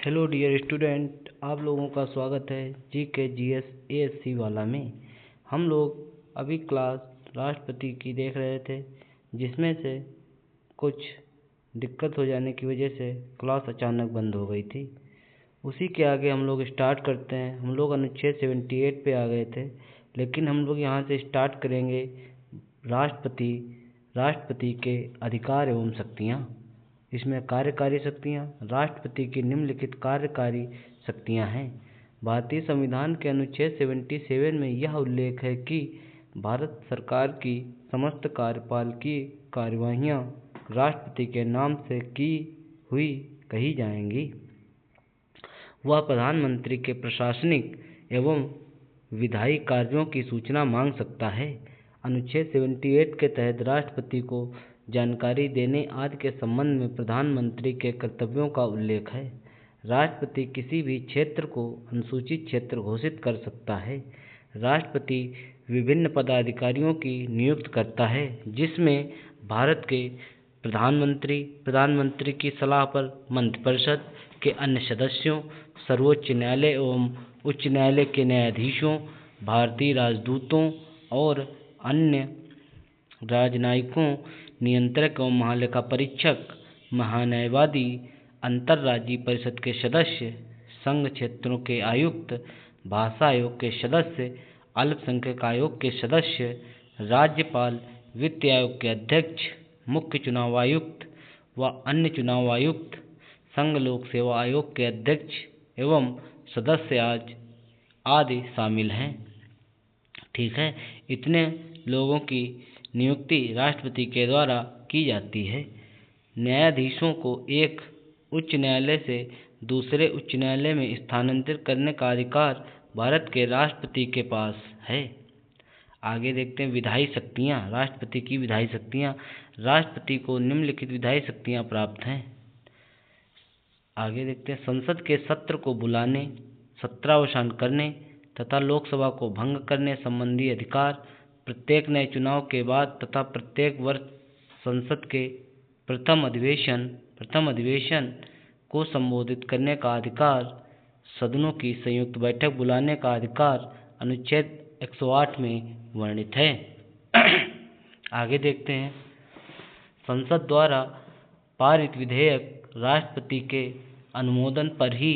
Hello dear student, आप लोगों का स्वागत है जी के G S A S C वाला में। हम लोग अभी क्लास राष्ट्रपति की देख रहे थे, जिसमें से कुछ दिक्कत हो जाने की वजह से क्लास अचानक बंद हो गई थी। उसी के आगे हम लोग स्टार्ट करते हैं। हम लोग अनुच्छेद 78 पे आ गए थे, लेकिन हम लोग यहाँ से स्टार्ट करेंगे राष्ट्रपति के अधिकार एवं शक्तियाँ। इसमें कार्यकारी शक्तियाँ, राष्ट्रपति की निम्नलिखित कार्यकारी शक्तियाँ हैं। भारतीय संविधान के अनुच्छेद 77 में यह उल्लेख है कि भारत सरकार की समस्त कार्यपालकीय कार्यवाहियाँ राष्ट्रपति के नाम से की हुई कही जाएंगी। वह प्रधानमंत्री के प्रशासनिक एवं विधायी कार्यों की सूचना मांग सकता है। अनुच्छेद 78 के तहत राष्ट्रपति को जानकारी देने आदि के संबंध में प्रधानमंत्री के कर्तव्यों का उल्लेख है। राष्ट्रपति किसी भी क्षेत्र को अनुसूचित क्षेत्र घोषित कर सकता है। राष्ट्रपति विभिन्न पदाधिकारियों की नियुक्ति करता है, जिसमें भारत के प्रधानमंत्री की सलाह पर मंत्रिपरिषद के अन्य सदस्यों, सर्वोच्च न्यायालय एवं उच्च न्यायालय के न्यायाधीशों, भारतीय राजदूतों और अन्य राजनयिकों, नियंत्रक एवं महालेखा परीक्षक, महान्यायवादी, अंतर्राज्यीय परिषद के सदस्य, संघ क्षेत्रों के आयुक्त, भाषा आयोग के सदस्य, अल्पसंख्यक आयोग के सदस्य, राज्यपाल, वित्त आयोग के अध्यक्ष, मुख्य चुनाव आयुक्त व अन्य चुनाव आयुक्त, संघ लोक सेवा आयोग के अध्यक्ष एवं सदस्य आदि शामिल हैं। ठीक है, इतने लोगों की नियुक्ति राष्ट्रपति के द्वारा की जाती है। न्यायाधीशों को एक उच्च न्यायालय से दूसरे उच्च न्यायालय में स्थानांतरित करने का अधिकार भारत के राष्ट्रपति के पास है। आगे देखते हैं विधायी शक्तियाँ। राष्ट्रपति की विधायी शक्तियाँ। राष्ट्रपति को निम्नलिखित विधायी शक्तियाँ प्राप्त हैं। आगे देखते हैं संसद के सत्र को बुलाने, सत्रावसान करने तथा लोकसभा को भंग करने संबंधी अधिकार, प्रत्येक नए चुनाव के बाद तथा प्रत्येक वर्ष संसद के प्रथम अधिवेशन को संबोधित करने का अधिकार, सदनों की संयुक्त बैठक बुलाने का अधिकार अनुच्छेद 108 में वर्णित है। आगे देखते हैं संसद द्वारा पारित विधेयक राष्ट्रपति के अनुमोदन पर ही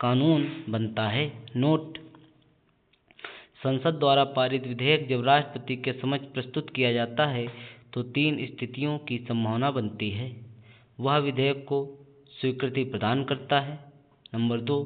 कानून बनता है। नोट: संसद द्वारा पारित विधेयक जब राष्ट्रपति के समक्ष प्रस्तुत किया जाता है तो 3 स्थितियों की संभावना बनती है। वह विधेयक को स्वीकृति प्रदान करता है। नंबर 2,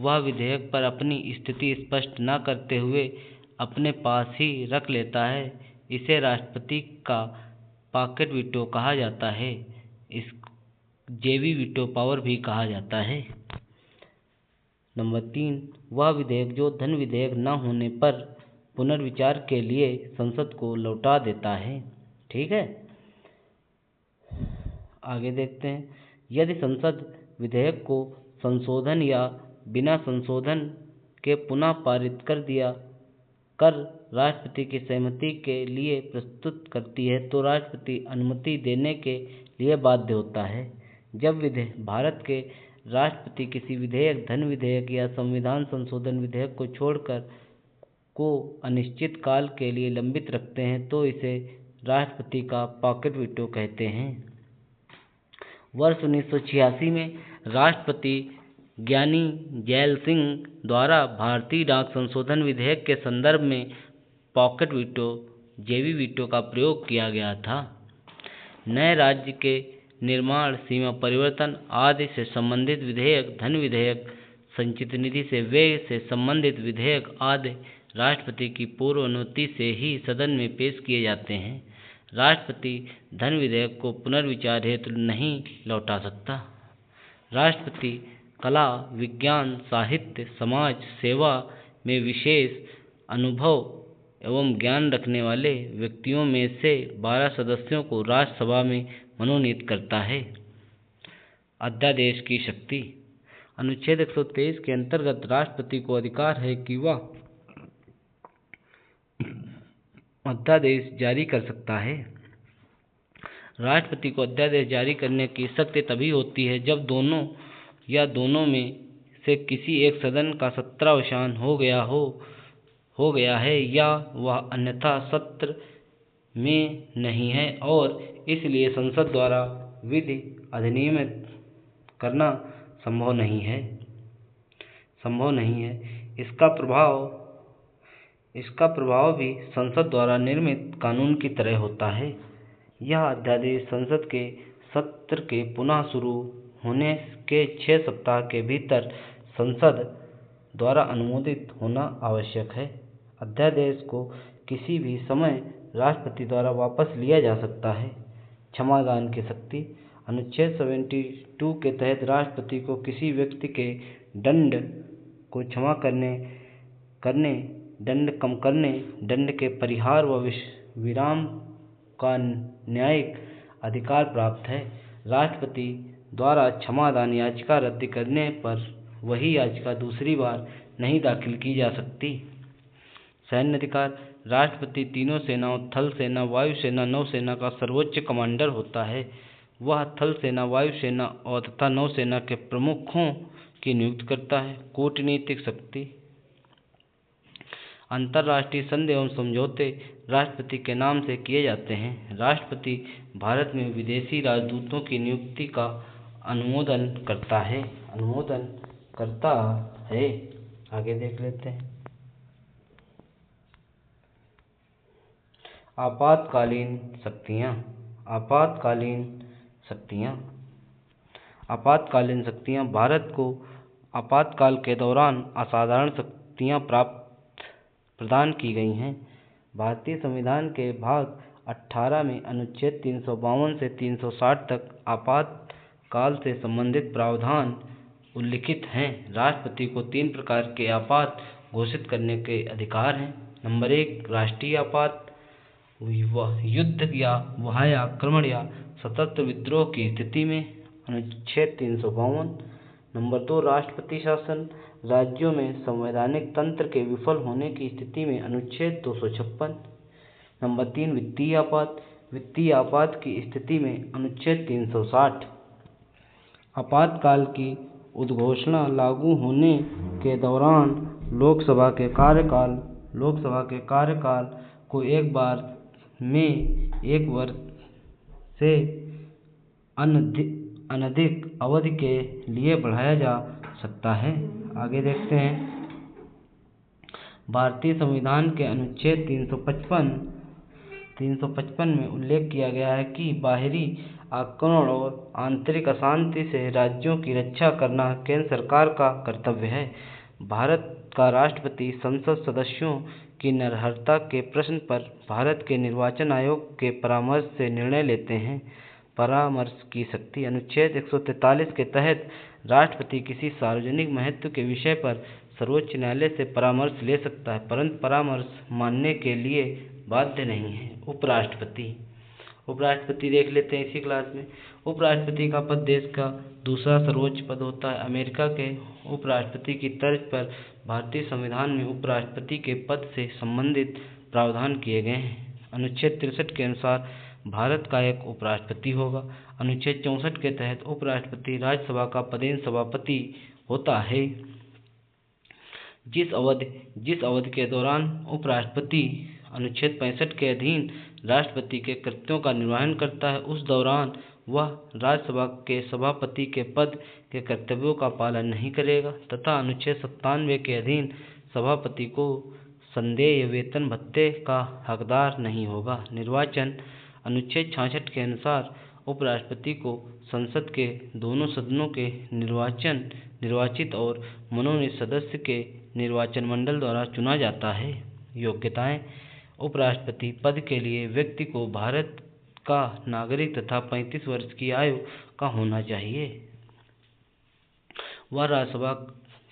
वह विधेयक पर अपनी स्थिति स्पष्ट न करते हुए अपने पास ही रख लेता है। इसे राष्ट्रपति का पॉकेट वीटो कहा जाता है। इस जेवी वीटो पावर भी कहा जाता है। नंबर 3, वह विधेयक जो धन विधेयक न होने पर पुनर्विचार के लिए संसद को लौटा देता है। ठीक है, आगे देखते हैं यदि संसद विधेयक को संशोधन या बिना संशोधन के पुनः पारित कर राष्ट्रपति की सहमति के लिए प्रस्तुत करती है तो राष्ट्रपति अनुमति देने के लिए बाध्य होता है। जब भारत के राष्ट्रपति किसी विधेयक, धन विधेयक या संविधान संशोधन विधेयक को छोड़कर को अनिश्चित काल के लिए लंबित रखते हैं तो इसे राष्ट्रपति का पॉकेट वीटो कहते हैं। वर्ष 1986 में राष्ट्रपति ज्ञानी जैल सिंह द्वारा भारतीय डाक संशोधन विधेयक के संदर्भ में पॉकेट वीटो, जेवी वीटो का प्रयोग किया गया था। नए राज्य के निर्माण, सीमा परिवर्तन आदि से संबंधित विधेयक, धन विधेयक, संचित निधि से व्यय से संबंधित विधेयक आदि राष्ट्रपति की पूर्व अनुमति से ही सदन में पेश किए जाते हैं। राष्ट्रपति धन विधेयक को पुनर्विचार हेतु नहीं लौटा सकता। राष्ट्रपति कला, विज्ञान, साहित्य, समाज सेवा में विशेष अनुभव एवं ज्ञान रखने वाले व्यक्तियों में से 12 सदस्यों को राज्यसभा में मनोनीत करता है। अध्यादेश की शक्ति। अनुच्छेद 123 के अंतर्गत राष्ट्रपति को अधिकार है कि वह अध्यादेश जारी कर सकता है। राष्ट्रपति को अध्यादेश जारी करने की शक्ति तभी होती है जब दोनों या दोनों में से किसी एक सदन का सत्रावसान हो गया है या वह अन्यथा सत्र में नहीं है और इसलिए संसद द्वारा विधि अधिनियमित करना संभव नहीं है। इसका प्रभाव भी संसद द्वारा निर्मित कानून की तरह होता है। यह अध्यादेश संसद के सत्र के पुनः शुरू होने के 6 सप्ताह के भीतर संसद द्वारा अनुमोदित होना आवश्यक है। अध्यादेश को किसी भी समय राष्ट्रपति द्वारा वापस लिया जा सकता है। क्षमादान की शक्ति। अनुच्छेद 72 के तहत राष्ट्रपति को किसी व्यक्ति के दंड को क्षमा करने, दंड कम करने, दंड के परिहार व विराम का न्यायिक अधिकार प्राप्त है। राष्ट्रपति द्वारा क्षमादान याचिका रद्द करने पर वही याचिका दूसरी बार नहीं दाखिल की जा सकती। सैन्य अधिकार। राष्ट्रपति तीनों सेनाओं थल सेना, वायुसेना, नौसेना का सर्वोच्च कमांडर होता है। वह थल सेना, वायुसेना और तथा नौसेना के प्रमुखों की नियुक्ति करता है। कूटनीतिक शक्ति। अंतर्राष्ट्रीय संधि एवं समझौते राष्ट्रपति के नाम से किए जाते हैं। राष्ट्रपति भारत में विदेशी राजदूतों की नियुक्ति का अनुमोदन करता है। आगे देख लेते हैं। आपातकालीन शक्तियाँ। भारत को आपातकाल के दौरान असाधारण शक्तियाँ प्रदान की गई हैं। भारतीय संविधान के भाग 18 में अनुच्छेद 352 से 360 तक आपातकाल से संबंधित प्रावधान उल्लिखित हैं। राष्ट्रपति को 3 प्रकार के आपात घोषित करने के अधिकार हैं। नंबर 1, राष्ट्रीय आपात, युद्ध या बाह्य आक्रमण या सशस्त्र विद्रोह की स्थिति में, अनुच्छेद 352। नंबर 2, राष्ट्रपति शासन, राज्यों में संवैधानिक तंत्र के विफल होने की स्थिति में, अनुच्छेद 256। नंबर 3, वित्तीय आपात की स्थिति में, अनुच्छेद 360। आपातकाल की उद्घोषणा लागू होने के दौरान लोकसभा के कार्यकाल को एक बार में 1 वर्ष से अनधिक अवधि के लिए बढ़ाया जा सकता है। आगे देखते हैं। भारतीय संविधान के अनुच्छेद 355 में उल्लेख किया गया है कि बाहरी आक्रमण और आंतरिक अशांति से राज्यों की रक्षा करना केंद्र सरकार का कर्तव्य है। भारत का राष्ट्रपति संसद सदस्यों की नरहरता के प्रश्न पर भारत के निर्वाचन आयोग के परामर्श से निर्णय लेते हैं। परामर्श की शक्ति। अनुच्छेद 143 के तहत राष्ट्रपति किसी सार्वजनिक महत्व के विषय पर सर्वोच्च न्यायालय से परामर्श ले सकता है, परंतु परामर्श मानने के लिए बाध्य नहीं है। उपराष्ट्रपति देख लेते हैं इसी क्लास में। उपराष्ट्रपति का पद देश का दूसरा सर्वोच्च पद होता है। अमेरिका के उपराष्ट्रपति की तर्ज पर भारतीय संविधान में उपराष्ट्रपति के पद से संबंधित प्रावधान किए गए हैं। अनुच्छेद 63 के अनुसार भारत का एक उपराष्ट्रपति होगा। अनुच्छेद 64 के तहत उपराष्ट्रपति राज्यसभा का पदेन सभापति होता है। जिस अवधि के दौरान उपराष्ट्रपति अनुच्छेद 65 के अधीन राष्ट्रपति के कृत्यों का निर्वहन करता है, उस दौरान वह राज्यसभा के सभापति के पद के कर्तव्यों का पालन नहीं करेगा तथा अनुच्छेद 97 के अधीन सभापति को संदेय वेतन भत्ते का हकदार नहीं होगा। निर्वाचन। अनुच्छेद 66 के अनुसार उपराष्ट्रपति को संसद के दोनों सदनों के निर्वाचित और मनोनीत सदस्य के निर्वाचन मंडल द्वारा चुना जाता है। योग्यताएं। उपराष्ट्रपति पद के लिए व्यक्ति को भारत का नागरिक तथा 35 वर्ष की आयु का होना चाहिए। वह राज्यसभा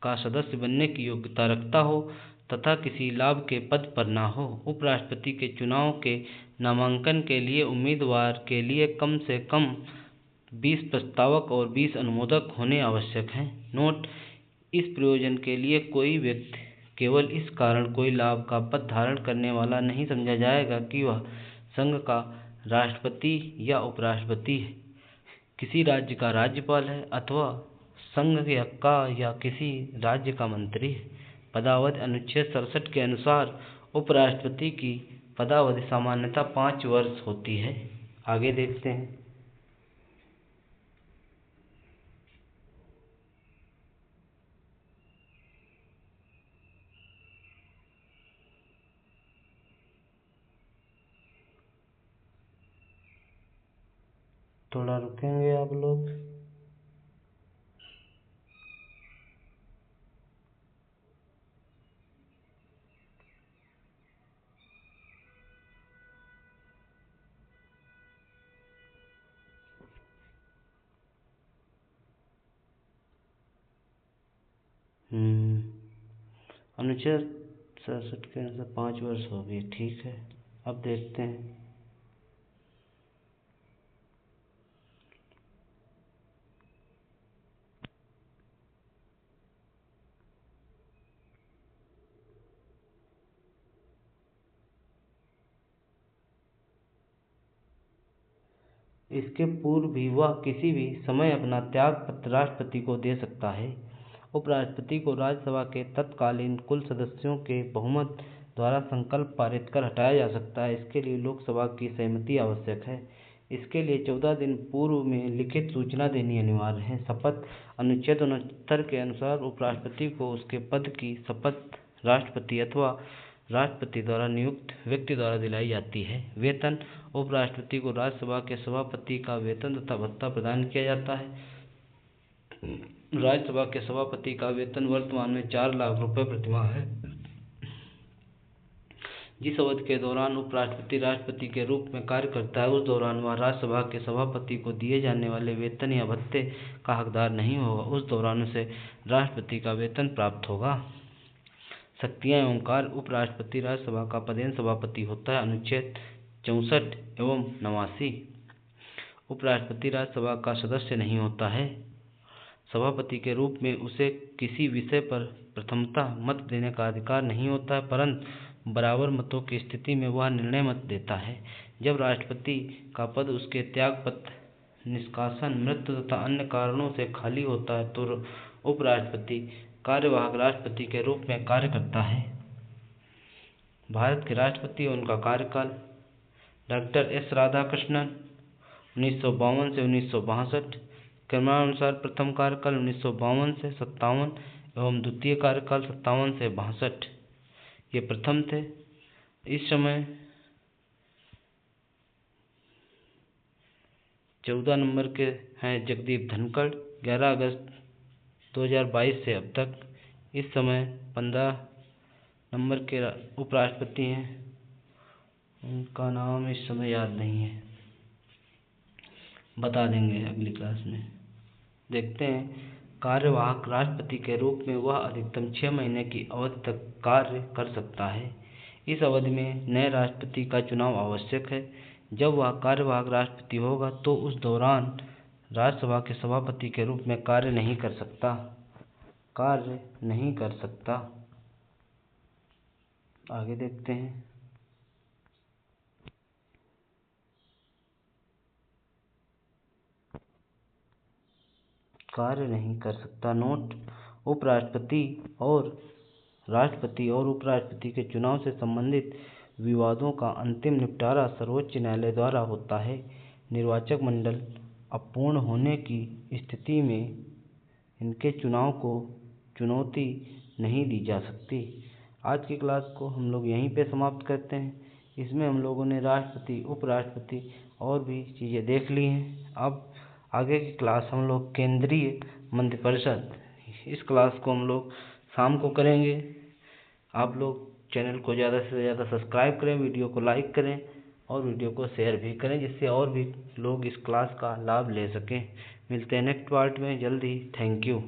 का सदस्य बनने की योग्यता रखता हो तथा किसी लाभ के पद पर न हो। उपराष्ट्रपति के चुनाव के नामांकन के लिए उम्मीदवार के लिए कम से कम 20 प्रस्तावक और 20 अनुमोदक होने आवश्यक हैं। नोट: इस प्रयोजन के लिए कोई व्यक्ति केवल इस कारण कोई लाभ का पद धारण करने वाला नहीं समझा जाएगा कि वह संघ का राष्ट्रपति या उपराष्ट्रपति है, किसी राज्य का राज्यपाल है अथवा संघ या किसी राज्य का मंत्री। पदावधि अनुच्छेद 67 के अनुसार उपराष्ट्रपति की पदावधि सामान्यतः 5 वर्ष होती है। आगे देखते हैं। थोड़ा रुकेंगे आप लोग। अनुच्छेद 67 के अनुसार 5 वर्ष हो गए, ठीक है। अब देखते हैं। इसके पूर्व भी वह किसी भी समय अपना त्याग पत्र राष्ट्रपति को दे सकता है। उपराष्ट्रपति को राज्यसभा के तत्कालीन कुल सदस्यों के बहुमत द्वारा संकल्प पारित कर हटाया जा सकता है। इसके लिए लोकसभा की सहमति आवश्यक है। इसके लिए 14 दिन पूर्व में लिखित सूचना देनी अनिवार्य है। शपथ अनुच्छेद 69 के अनुसार उपराष्ट्रपति को उसके पद की शपथ राष्ट्रपति अथवा राष्ट्रपति द्वारा नियुक्त व्यक्ति द्वारा दिलाई जाती है। वेतन उपराष्ट्रपति को राज्यसभा के सभापति का वेतन तथा भत्ता प्रदान किया जाता है। राज्यसभा के सभापति का वेतन वर्तमान में 4 लाख रुपए प्रतिमाह है। जिस अवधि के दौरान उपराष्ट्रपति राष्ट्रपति के रूप में कार्य करता है, उस दौरान वह राज्यसभा के सभापति को दिए जाने वाले वेतन या भत्ते का हकदार नहीं होगा। उस दौरान उसे राष्ट्रपति का वेतन प्राप्त होगा। शक्तियाँ एवं कार्य उपराष्ट्रपति राज्यसभा का पदेन सभापति होता है। अनुच्छेद 64 एवं 89। उपराष्ट्रपति राज्यसभा का सदस्य नहीं होता है। सभापति के रूप में उसे किसी विषय पर प्रथमतः मत देने का अधिकार नहीं होता है, परंतु बराबर मतों की स्थिति में वह निर्णय मत देता है। जब राष्ट्रपति का पद उसके त्यागपत्र, निष्कासन, मृत्यु तथा अन्य कारणों से खाली होता है, तो उपराष्ट्रपति कार्यवाहक राष्ट्रपति के रूप में कार्य करता है। भारत के राष्ट्रपति और उनका कार्यकाल। डॉक्टर एस राधाकृष्णन 1952 से 1962। क्रमानुसार प्रथम कार्यकाल 1952 से 57 एवं द्वितीय कार्यकाल 57 से 62। ये प्रथम थे। इस समय 14 नंबर के हैं जगदीप धनखड़, 11 अगस्त 2022 से अब तक। इस समय 15 नंबर के उपराष्ट्रपति हैं, उनका नाम इस समय याद नहीं है, बता देंगे अगली क्लास में। देखते हैं। कार्यवाहक राष्ट्रपति के रूप में वह अधिकतम 6 महीने की अवधि तक कार्य कर सकता है। इस अवधि में नए राष्ट्रपति का चुनाव आवश्यक है। जब वह कार्यवाहक राष्ट्रपति होगा तो उस दौरान राज्यसभा के सभापति के रूप में कार्य नहीं कर सकता। आगे देखते हैं। कार्य नहीं कर सकता। नोट: उपराष्ट्रपति और राष्ट्रपति और उपराष्ट्रपति के चुनाव से संबंधित विवादों का अंतिम निपटारा सर्वोच्च न्यायालय द्वारा होता है। निर्वाचक मंडल अपूर्ण होने की स्थिति में इनके चुनाव को चुनौती नहीं दी जा सकती। आज की क्लास को हम लोग यहीं पे समाप्त करते हैं। इसमें हम लोगों ने राष्ट्रपति, उपराष्ट्रपति और भी चीज़ें देख ली हैं। अब आगे की क्लास हम लोग केंद्रीय मंत्रिपरिषद, इस क्लास को हम लोग शाम को करेंगे। आप लोग चैनल को ज़्यादा से ज़्यादा सब्सक्राइब करें, वीडियो को लाइक करें और वीडियो को शेयर भी करें, जिससे और भी लोग इस क्लास का लाभ ले सकें। मिलते हैं नेक्स्ट पार्ट में जल्दी। Thank you.